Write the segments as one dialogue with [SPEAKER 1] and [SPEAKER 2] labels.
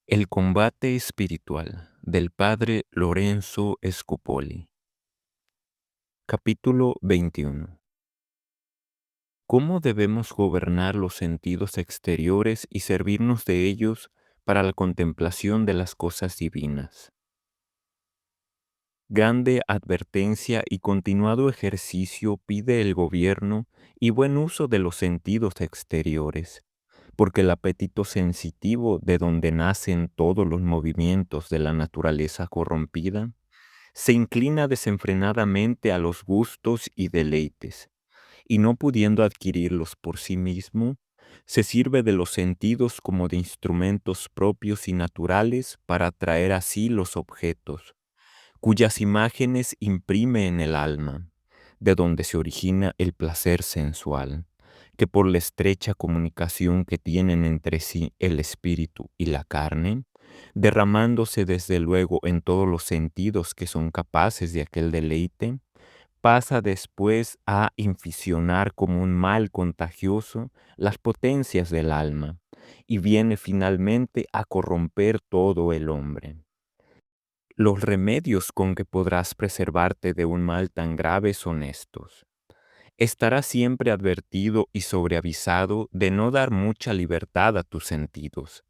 [SPEAKER 1] El combate espiritual del padre Lorenzo Scupoli. Capítulo 21. ¿Cómo debemos gobernar los sentidos exteriores y servirnos de ellos para la contemplación de las cosas divinas? Grande advertencia y continuado ejercicio pide el gobierno y buen uso de los sentidos exteriores, porque el apetito sensitivo de donde nacen todos los movimientos de la naturaleza corrompida se inclina desenfrenadamente a los gustos y deleites, y no pudiendo adquirirlos por sí mismo, se sirve de los sentidos como de instrumentos propios y naturales para atraer así los objetos, cuyas imágenes imprime en el alma, de donde se origina el placer sensual, que por la estrecha comunicación que tienen entre sí el espíritu y la carne, derramándose desde luego en todos los sentidos que son capaces de aquel deleite, pasa después a inficionar como un mal contagioso las potencias del alma, y viene finalmente a corromper todo el hombre. Los remedios con que podrás preservarte de un mal tan grave son estos. Estarás siempre advertido y sobreavisado de no dar mucha libertad a tus sentidos,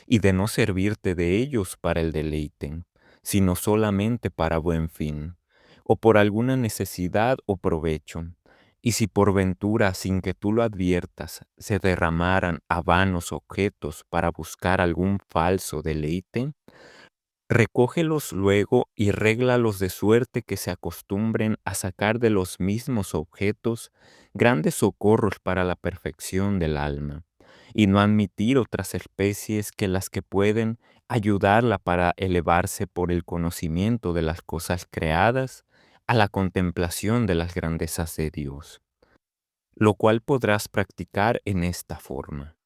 [SPEAKER 1] y de no servirte de ellos para el deleite, sino solamente para buen fin, o por alguna necesidad o provecho. Y si por ventura, sin que tú lo adviertas, se derramaran a vanos objetos para buscar algún falso deleite, recógelos luego y réglalos de suerte que se acostumbren a sacar de los mismos objetos grandes socorros para la perfección del alma, y no admitir otras especies que las que pueden ayudarla para elevarse por el conocimiento de las cosas creadas a la contemplación de las grandezas de Dios, lo cual podrás practicar en esta forma.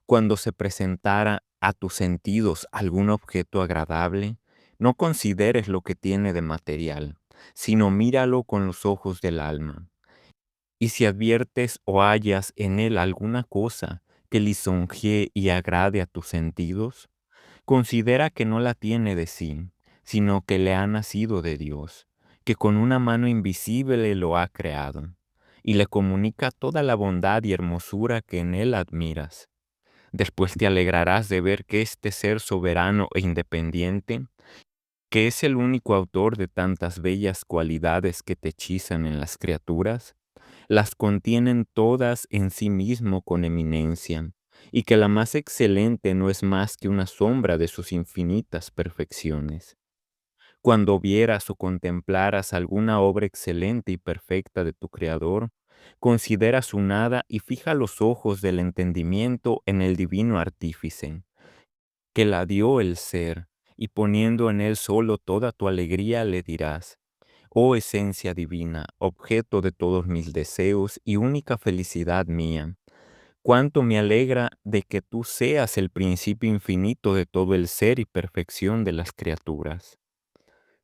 [SPEAKER 1] Cuando se presentara a tus sentidos algún objeto agradable, no consideres lo que tiene de material, sino míralo con los ojos del alma. Y si adviertes o hallas en él alguna cosa que lisonjee y agrade a tus sentidos, considera que no la tiene de sí, sino que le ha nacido de Dios, que con una mano invisible lo ha creado, y le comunica toda la bondad y hermosura que en él admiras. Después te alegrarás de ver que este ser soberano e independiente, que es el único autor de tantas bellas cualidades que te hechizan en las criaturas, las contienen todas en sí mismo con eminencia, y que la más excelente no es más que una sombra de sus infinitas perfecciones. Cuando vieras o contemplaras alguna obra excelente y perfecta de tu Creador, considera su nada y fija los ojos del entendimiento en el divino artífice, que la dio el ser, y poniendo en él solo toda tu alegría le dirás: oh esencia divina, objeto de todos mis deseos y única felicidad mía, cuánto me alegra de que tú seas el principio infinito de todo el ser y perfección de las criaturas.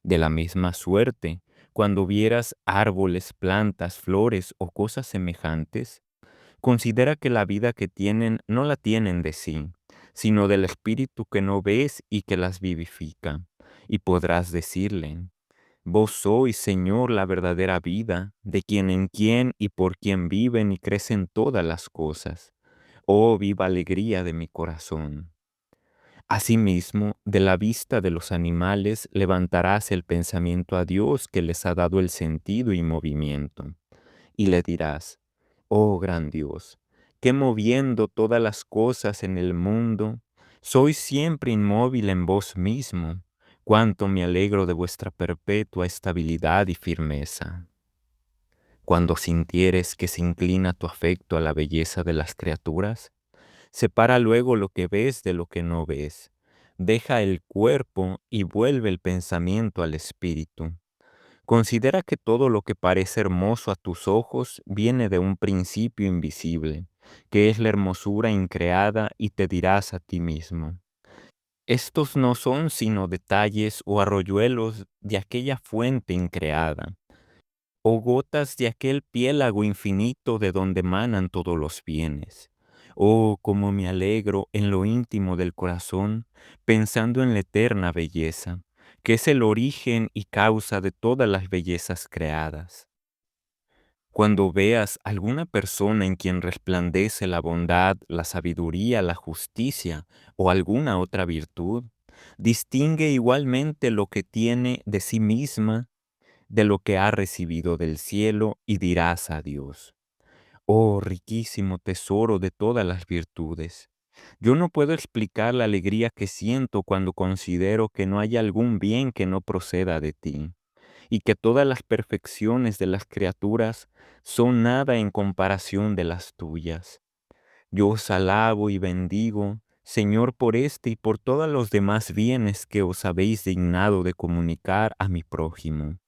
[SPEAKER 1] De la misma suerte, cuando vieras árboles, plantas, flores o cosas semejantes, considera que la vida que tienen no la tienen de sí, sino del Espíritu que no ves y que las vivifica. Y podrás decirle: vos sois, Señor, la verdadera vida, de quien en quien y por quien viven y crecen todas las cosas. Oh viva alegría de mi corazón. Asimismo, de la vista de los animales levantarás el pensamiento a Dios que les ha dado el sentido y movimiento, y le dirás: oh gran Dios, que moviendo todas las cosas en el mundo, sois siempre inmóvil en vos mismo, cuánto me alegro de vuestra perpetua estabilidad y firmeza. Cuando sintieres que se inclina tu afecto a la belleza de las criaturas, separa luego lo que ves de lo que no ves. Deja el cuerpo y vuelve el pensamiento al espíritu. Considera que todo lo que parece hermoso a tus ojos viene de un principio invisible, que es la hermosura increada, y te dirás a ti mismo: estos no son sino detalles o arroyuelos de aquella fuente increada, o gotas de aquel piélago infinito de donde manan todos los bienes, Oh, cómo me alegro en lo íntimo del corazón, pensando en la eterna belleza, que es el origen y causa de todas las bellezas creadas. Cuando veas alguna persona en quien resplandece la bondad, la sabiduría, la justicia o alguna otra virtud, distingue igualmente lo que tiene de sí misma de lo que ha recibido del cielo y dirás a Dios: oh, riquísimo tesoro de todas las virtudes. Yo no puedo explicar la alegría que siento cuando considero que no hay algún bien que no proceda de ti, y que todas las perfecciones de las criaturas son nada en comparación de las tuyas. Yo os alabo y bendigo, Señor, por este y por todos los demás bienes que os habéis dignado de comunicar a mi prójimo.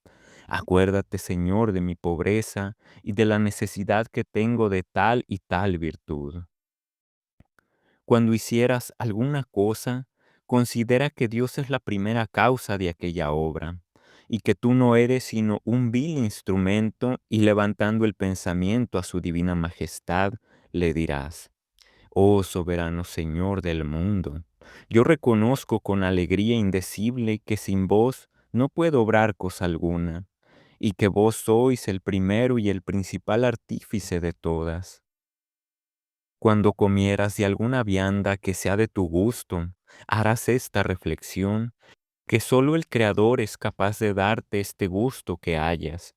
[SPEAKER 1] Acuérdate, Señor, de mi pobreza y de la necesidad que tengo de tal y tal virtud. Cuando hicieras alguna cosa, considera que Dios es la primera causa de aquella obra, y que tú no eres sino un vil instrumento, y levantando el pensamiento a su divina majestad, le dirás: oh soberano Señor del mundo, yo reconozco con alegría indecible que sin vos no puedo obrar cosa alguna, y que vos sois el primero y el principal artífice de todas. Cuando comieras de alguna vianda que sea de tu gusto, harás esta reflexión, que solo el Creador es capaz de darte este gusto que hayas,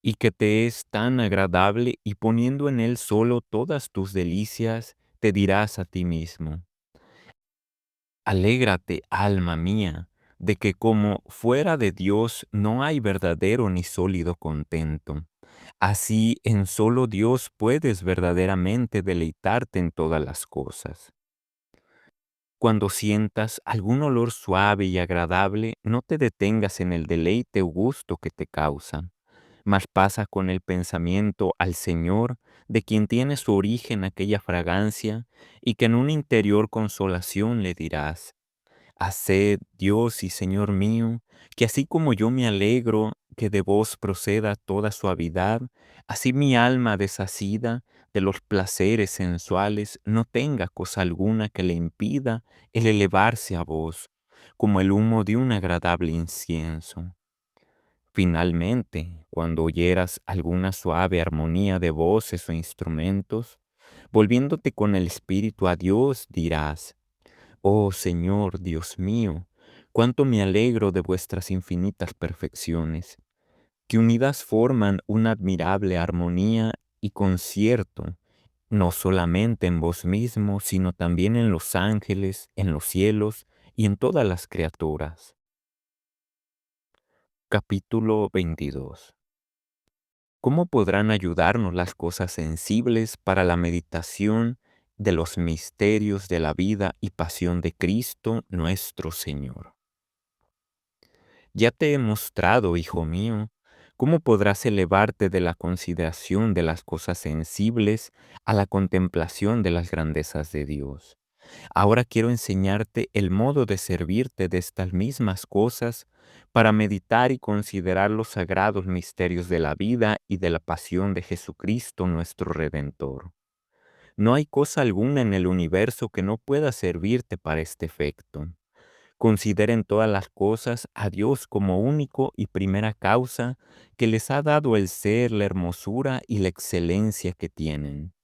[SPEAKER 1] y que te es tan agradable, y poniendo en él solo todas tus delicias, te dirás a ti mismo: alégrate, alma mía, de que como fuera de Dios no hay verdadero ni sólido contento. Así en solo Dios puedes verdaderamente deleitarte en todas las cosas. Cuando sientas algún olor suave y agradable, no te detengas en el deleite o gusto que te causa, mas pasa con el pensamiento al Señor, de quien tiene su origen aquella fragancia, y que en una interior consolación le dirás: haced, Dios y Señor mío, que así como yo me alegro que de vos proceda toda suavidad, así mi alma desasida de los placeres sensuales no tenga cosa alguna que le impida el elevarse a vos, como el humo de un agradable incienso. Finalmente, cuando oyeras alguna suave armonía de voces o instrumentos, volviéndote con el espíritu a Dios, dirás: oh Señor, Dios mío, cuánto me alegro de vuestras infinitas perfecciones, que unidas forman una admirable armonía y concierto, no solamente en vos mismo, sino también en los ángeles, en los cielos y en todas las criaturas. Capítulo 22. ¿Cómo podrán ayudarnos las cosas sensibles para la meditación de los misterios de la vida y pasión de Cristo nuestro Señor? Ya te he mostrado, hijo mío, cómo podrás elevarte de la consideración de las cosas sensibles a la contemplación de las grandezas de Dios. Ahora quiero enseñarte el modo de servirte de estas mismas cosas para meditar y considerar los sagrados misterios de la vida y de la pasión de Jesucristo nuestro Redentor. No hay cosa alguna en el universo que no pueda servirte para este efecto. Consideren todas las cosas a Dios como único y primera causa que les ha dado el ser, la hermosura y la excelencia que tienen.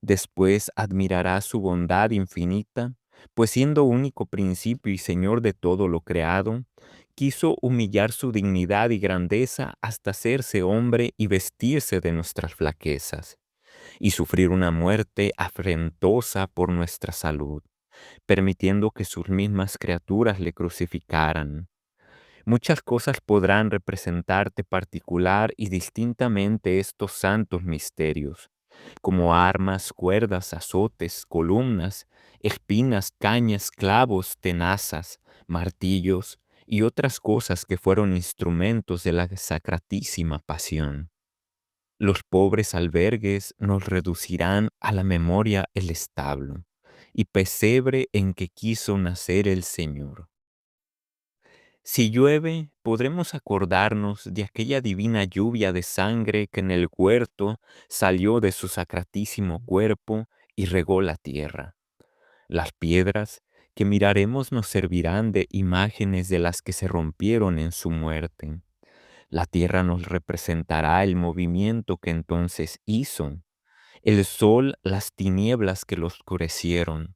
[SPEAKER 1] Después admirarás su bondad infinita, pues siendo único principio y Señor de todo lo creado, quiso humillar su dignidad y grandeza hasta hacerse hombre y vestirse de nuestras flaquezas, y sufrir una muerte afrentosa por nuestra salud, permitiendo que sus mismas criaturas le crucificaran. Muchas cosas podrán representarte particular y distintamente estos santos misterios, como armas, cuerdas, azotes, columnas, espinas, cañas, clavos, tenazas, martillos y otras cosas que fueron instrumentos de la sacratísima pasión. Los pobres albergues nos reducirán a la memoria el establo y pesebre en que quiso nacer el Señor. Si llueve, podremos acordarnos de aquella divina lluvia de sangre que en el huerto salió de su sacratísimo cuerpo y regó la tierra. Las piedras que miraremos nos servirán de imágenes de las que se rompieron en su muerte. La tierra nos representará el movimiento que entonces hizo, el sol las tinieblas que lo oscurecieron.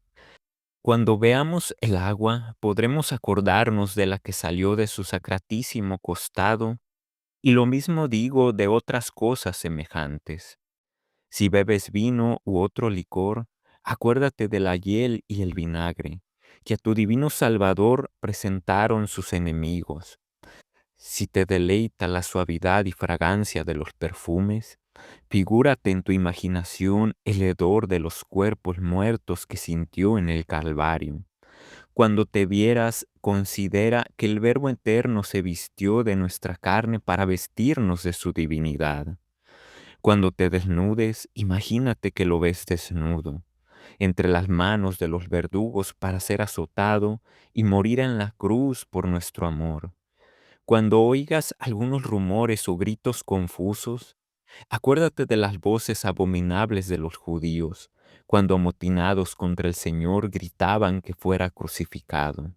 [SPEAKER 1] Cuando veamos el agua, podremos acordarnos de la que salió de su sacratísimo costado, y lo mismo digo de otras cosas semejantes. Si bebes vino u otro licor, acuérdate de la hiel y el vinagre, que a tu divino Salvador presentaron sus enemigos. Si te deleita la suavidad y fragancia de los perfumes, figúrate en tu imaginación el hedor de los cuerpos muertos que sintió en el Calvario. Cuando te vieras, considera que el Verbo eterno se vistió de nuestra carne para vestirnos de su divinidad. Cuando te desnudes, imagínate que lo ves desnudo, entre las manos de los verdugos para ser azotado y morir en la cruz por nuestro amor. Cuando oigas algunos rumores o gritos confusos, acuérdate de las voces abominables de los judíos, cuando amotinados contra el Señor gritaban que fuera crucificado.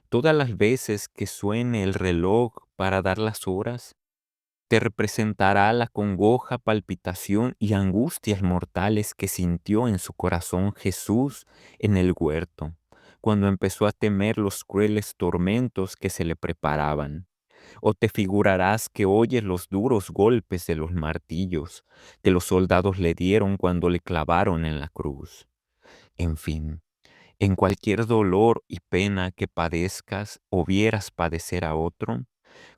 [SPEAKER 1] Todas las veces que suene el reloj para dar las horas, te representará la congoja, palpitación y angustias mortales que sintió en su corazón Jesús en el huerto, cuando empezó a temer los crueles tormentos que se le preparaban. O te figurarás que oyes los duros golpes de los martillos que los soldados le dieron cuando le clavaron en la cruz. En fin, en cualquier dolor y pena que padezcas o vieras padecer a otro,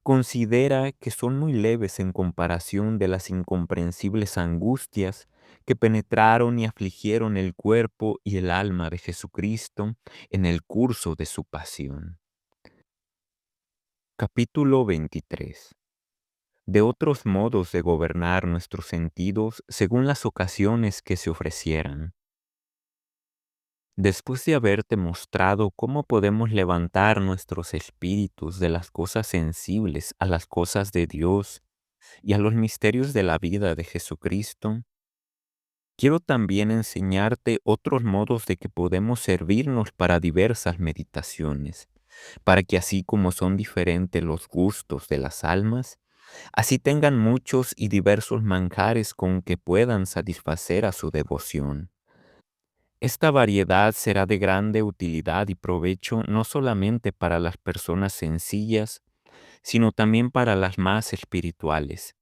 [SPEAKER 1] considera que son muy leves en comparación de las incomprensibles angustias que penetraron y afligieron el cuerpo y el alma de Jesucristo en el curso de su pasión. Capítulo 23. De otros modos de gobernar nuestros sentidos según las ocasiones que se ofrecieran. Después de haberte mostrado cómo podemos levantar nuestros espíritus de las cosas sensibles a las cosas de Dios y a los misterios de la vida de Jesucristo, quiero también enseñarte otros modos de que podemos servirnos para diversas meditaciones, para que así como son diferentes los gustos de las almas, así tengan muchos y diversos manjares con que puedan satisfacer a su devoción. Esta variedad será de grande utilidad y provecho no solamente para las personas sencillas, sino también para las más espirituales,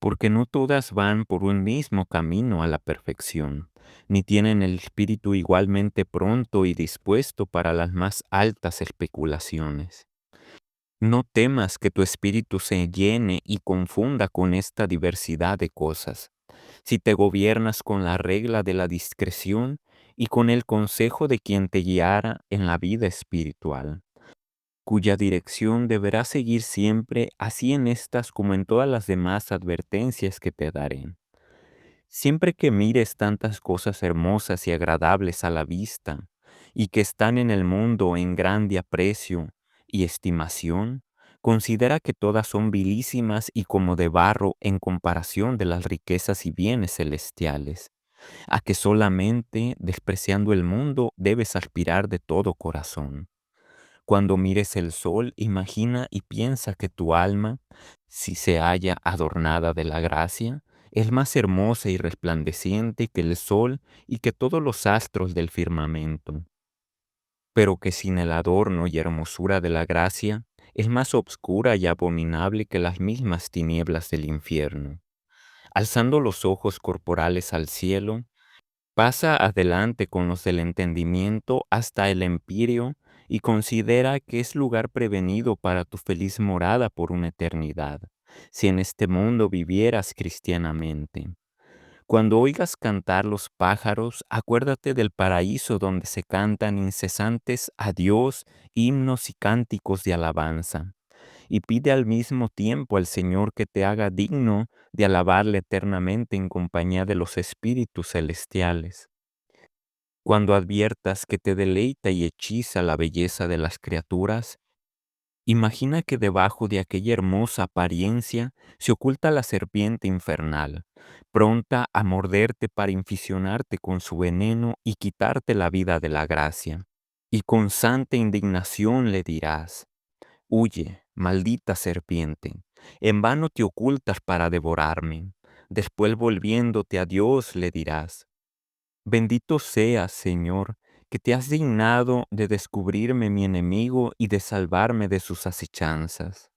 [SPEAKER 1] porque no todas van por un mismo camino a la perfección, ni tienen el espíritu igualmente pronto y dispuesto para las más altas especulaciones. No temas que tu espíritu se llene y confunda con esta diversidad de cosas. Si te gobiernas con la regla de la discreción y con el consejo de quien te guiara en la vida espiritual, cuya dirección deberás seguir siempre, así en estas como en todas las demás advertencias que te daré. Siempre que mires tantas cosas hermosas y agradables a la vista, y que están en el mundo en grande aprecio y estimación, considera que todas son vilísimas y como de barro en comparación de las riquezas y bienes celestiales, a que solamente, despreciando el mundo, debes aspirar de todo corazón. Cuando mires el sol, imagina y piensa que tu alma, si se halla adornada de la gracia, es más hermosa y resplandeciente que el sol y que todos los astros del firmamento, pero que sin el adorno y hermosura de la gracia, es más obscura y abominable que las mismas tinieblas del infierno. Alzando los ojos corporales al cielo, pasa adelante con los del entendimiento hasta el empíreo y considera que es lugar prevenido para tu feliz morada por una eternidad, si en este mundo vivieras cristianamente. Cuando oigas cantar los pájaros, acuérdate del paraíso donde se cantan incesantes a Dios himnos y cánticos de alabanza, y pide al mismo tiempo al Señor que te haga digno de alabarle eternamente en compañía de los espíritus celestiales. Cuando adviertas que te deleita y hechiza la belleza de las criaturas, Imagina que debajo de aquella hermosa apariencia se oculta la serpiente infernal, pronta a morderte para inficionarte con su veneno y quitarte la vida de la gracia. Y con santa indignación le dirás: huye, maldita serpiente, en vano te ocultas para devorarme. Después volviéndote a Dios le dirás: bendito seas, Señor, que te has dignado de descubrirme mi enemigo y de salvarme de sus acechanzas.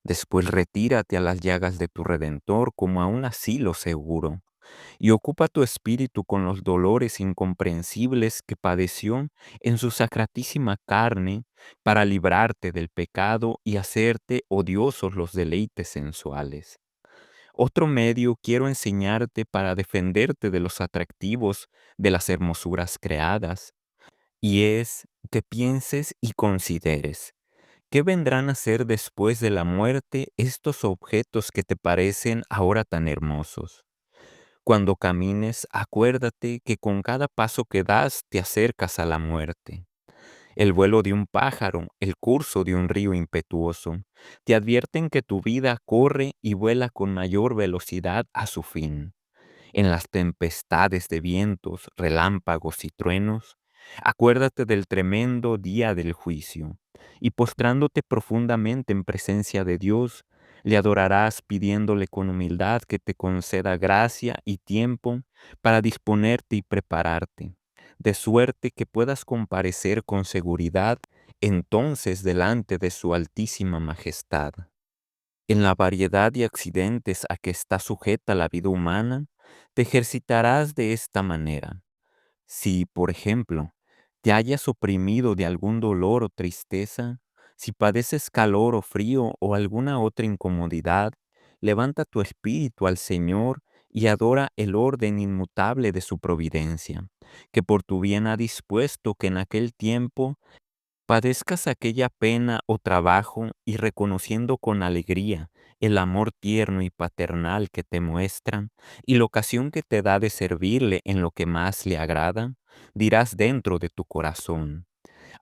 [SPEAKER 1] Después retírate a las llagas de tu Redentor como a un asilo seguro, y ocupa tu espíritu con los dolores incomprensibles que padeció en su sacratísima carne para librarte del pecado y hacerte odiosos los deleites sensuales. Otro medio quiero enseñarte para defenderte de los atractivos de las hermosuras creadas, y es que pienses y consideres qué vendrán a ser después de la muerte estos objetos que te parecen ahora tan hermosos. Cuando camines, acuérdate que con cada paso que das te acercas a la muerte. El vuelo de un pájaro, el curso de un río impetuoso, te advierten que tu vida corre y vuela con mayor velocidad a su fin. En las tempestades de vientos, relámpagos y truenos, acuérdate del tremendo día del juicio, y postrándote profundamente en presencia de Dios, le adorarás pidiéndole con humildad que te conceda gracia y tiempo para disponerte y prepararte, de suerte que puedas comparecer con seguridad entonces delante de su altísima majestad. En la variedad de accidentes a que está sujeta la vida humana, te ejercitarás de esta manera. Si, por ejemplo, te hayas oprimido de algún dolor o tristeza, si padeces calor o frío o alguna otra incomodidad, levanta tu espíritu al Señor y adora el orden inmutable de su providencia, que por tu bien ha dispuesto que en aquel tiempo padezcas aquella pena o trabajo y reconociendo con alegría el amor tierno y paternal que te muestran y la ocasión que te da de servirle en lo que más le agrada, dirás dentro de tu corazón: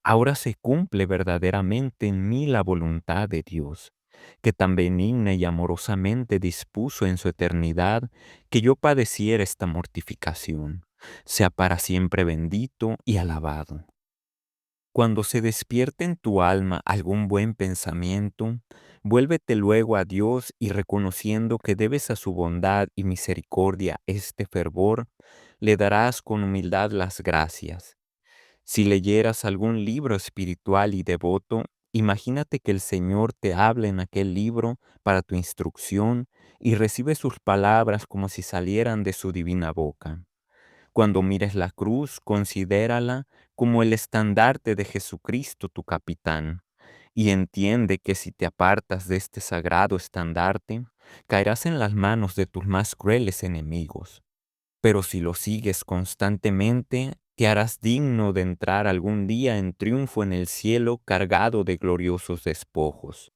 [SPEAKER 1] ahora se cumple verdaderamente en mí la voluntad de Dios, que tan benigna y amorosamente dispuso en su eternidad que yo padeciera esta mortificación. Sea para siempre bendito y alabado. Cuando se despierte en tu alma algún buen pensamiento, vuélvete luego a Dios y reconociendo que debes a su bondad y misericordia este fervor, le darás con humildad las gracias. Si leyeras algún libro espiritual y devoto, imagínate que el Señor te habla en aquel libro para tu instrucción y recibe sus palabras como si salieran de su divina boca. Cuando mires la cruz, considérala como el estandarte de Jesucristo, tu capitán, y entiende que si te apartas de este sagrado estandarte, caerás en las manos de tus más crueles enemigos. Pero si lo sigues constantemente, te harás digno de entrar algún día en triunfo en el cielo cargado de gloriosos despojos.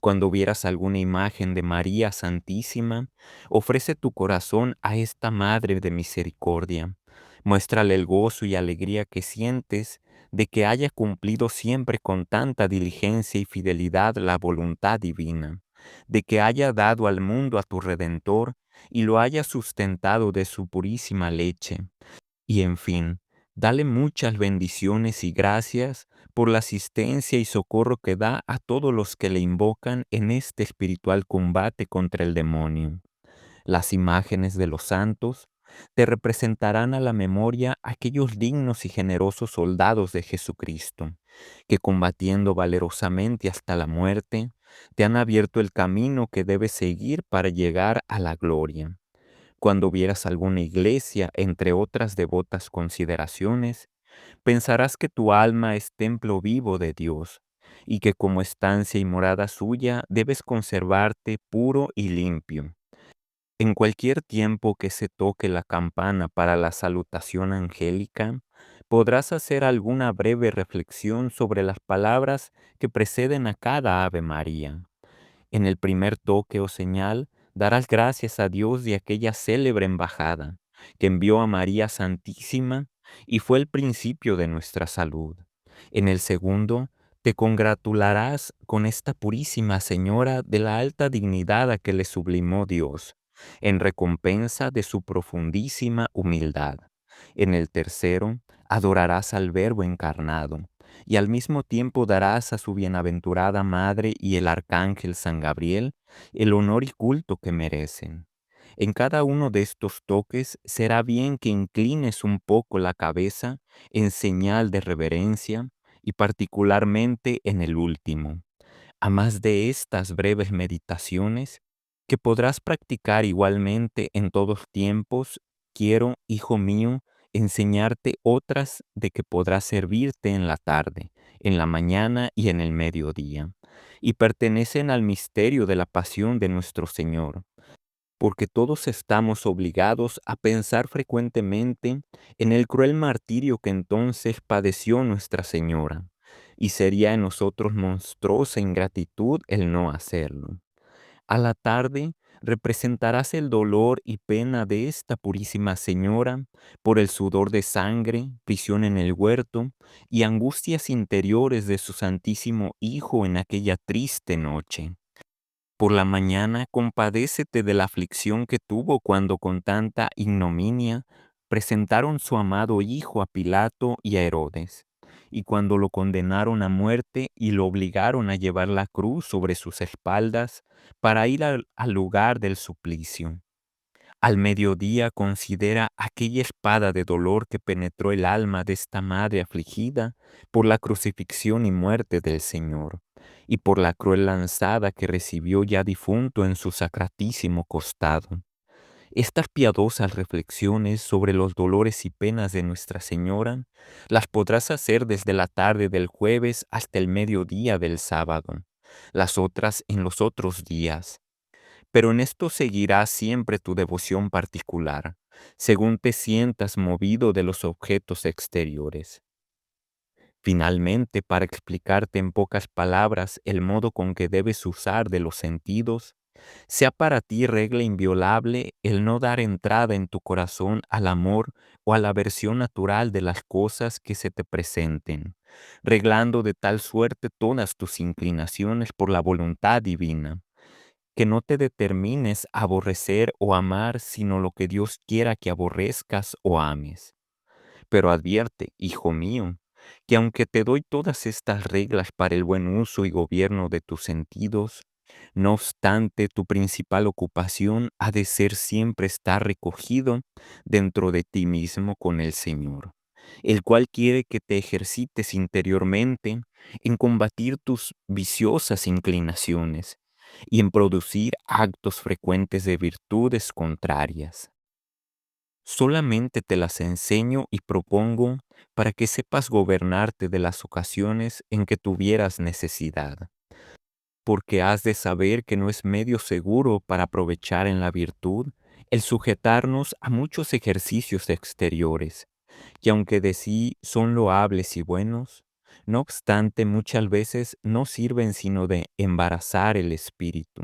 [SPEAKER 1] Cuando vieras alguna imagen de María Santísima, ofrece tu corazón a esta Madre de Misericordia. Muéstrale el gozo y alegría que sientes de que haya cumplido siempre con tanta diligencia y fidelidad la voluntad divina, de que haya dado al mundo a tu Redentor y lo haya sustentado de su purísima leche, y en fin, dale muchas bendiciones y gracias por la asistencia y socorro que da a todos los que le invocan en este espiritual combate contra el demonio. Las imágenes de los santos te representarán a la memoria aquellos dignos y generosos soldados de Jesucristo, que combatiendo valerosamente hasta la muerte, te han abierto el camino que debes seguir para llegar a la gloria. Cuando vieras alguna iglesia, entre otras devotas consideraciones, pensarás que tu alma es templo vivo de Dios y que como estancia y morada suya debes conservarte puro y limpio. En cualquier tiempo que se toque la campana para la salutación angélica, podrás hacer alguna breve reflexión sobre las palabras que preceden a cada Ave María. En el primer toque o señal, darás gracias a Dios de aquella célebre embajada que envió a María Santísima y fue el principio de nuestra salud. En el segundo, Te congratularás con esta purísima señora de la alta dignidad a que le sublimó Dios, en recompensa de su profundísima humildad. En el tercero, adorarás al Verbo encarnado, y al mismo tiempo darás a su bienaventurada Madre y el Arcángel San Gabriel el honor y culto que merecen. En cada uno de estos toques será bien que inclines un poco la cabeza en señal de reverencia, y particularmente en el último. A más de estas breves meditaciones, que podrás practicar igualmente en todos tiempos, quiero, hijo mío, enseñarte otras de que podrás servirte en la tarde, en la mañana y en el mediodía, y pertenecen al misterio de la pasión de nuestro Señor, porque todos estamos obligados a pensar frecuentemente en el cruel martirio que entonces padeció Nuestra Señora, y sería en nosotros monstruosa ingratitud el no hacerlo. A la tarde representarás el dolor y pena de esta purísima Señora por el sudor de sangre, prisión en el huerto y angustias interiores de su Santísimo Hijo en aquella triste noche. Por la mañana compadécete de la aflicción que tuvo cuando con tanta ignominia presentaron su amado hijo a Pilato y a Herodes, y cuando lo condenaron a muerte y lo obligaron a llevar la cruz sobre sus espaldas para ir al lugar del suplicio. Al mediodía considera aquella espada de dolor que penetró el alma de esta madre afligida por la crucifixión y muerte del Señor, y por la cruel lanzada que recibió ya difunto en su sacratísimo costado. Estas piadosas reflexiones sobre los dolores y penas de Nuestra Señora las podrás hacer desde la tarde del jueves hasta el mediodía del sábado, las otras en los otros días, pero en esto seguirás siempre tu devoción particular, según te sientas movido de los objetos exteriores. Finalmente, para explicarte en pocas palabras el modo con que debes usar de los sentidos, sea para ti regla inviolable el no dar entrada en tu corazón al amor o a la aversión natural de las cosas que se te presenten, reglando de tal suerte todas tus inclinaciones por la voluntad divina, que no te determines a aborrecer o amar sino lo que Dios quiera que aborrezcas o ames. Pero advierte, hijo mío, que aunque te doy todas estas reglas para el buen uso y gobierno de tus sentidos, no obstante tu principal ocupación ha de ser siempre estar recogido dentro de ti mismo con el Señor, el cual quiere que te ejercites interiormente en combatir tus viciosas inclinaciones y en producir actos frecuentes de virtudes contrarias. Solamente te las enseño y propongo para que sepas gobernarte de las ocasiones en que tuvieras necesidad, porque has de saber que no es medio seguro para aprovechar en la virtud el sujetarnos a muchos ejercicios exteriores, que aunque de sí son loables y buenos, no obstante muchas veces no sirven sino de embarazar el espíritu,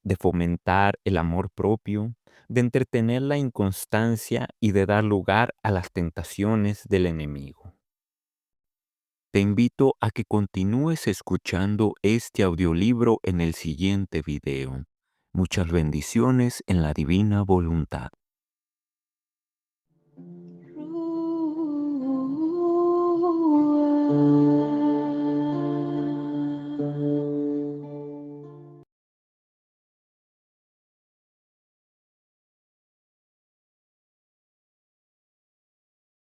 [SPEAKER 1] de fomentar el amor propio, de entretener la inconstancia y de dar lugar a las tentaciones del enemigo. Te invito a que continúes escuchando este audiolibro en el siguiente video. Muchas bendiciones en la divina voluntad.